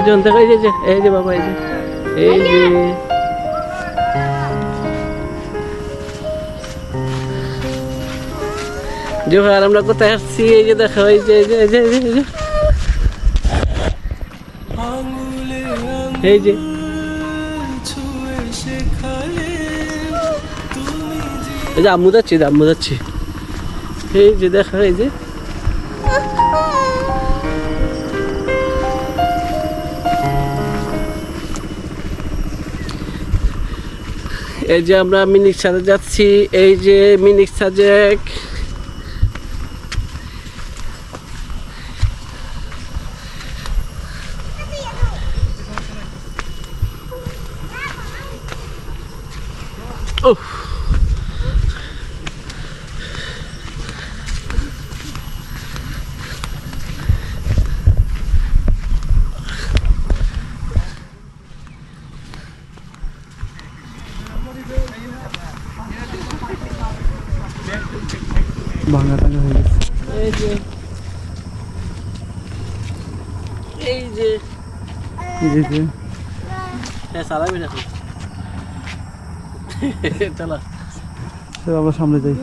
জন থেকে এই যে বাবা এই যে জোহার আমরা কোথায় আসছি এই যে দেখো এই যে এই যে আম্মু যাচ্ছি এই যে দেখো এই যে এই যে আমরা মিনিক সাজে যাচ্ছি এই যে মিনিক সাজেক ভাঙা টাঙা হয়ে গেছে এই যে হ্যাঁ চালাবি না চলো আমরা সামনে যাই।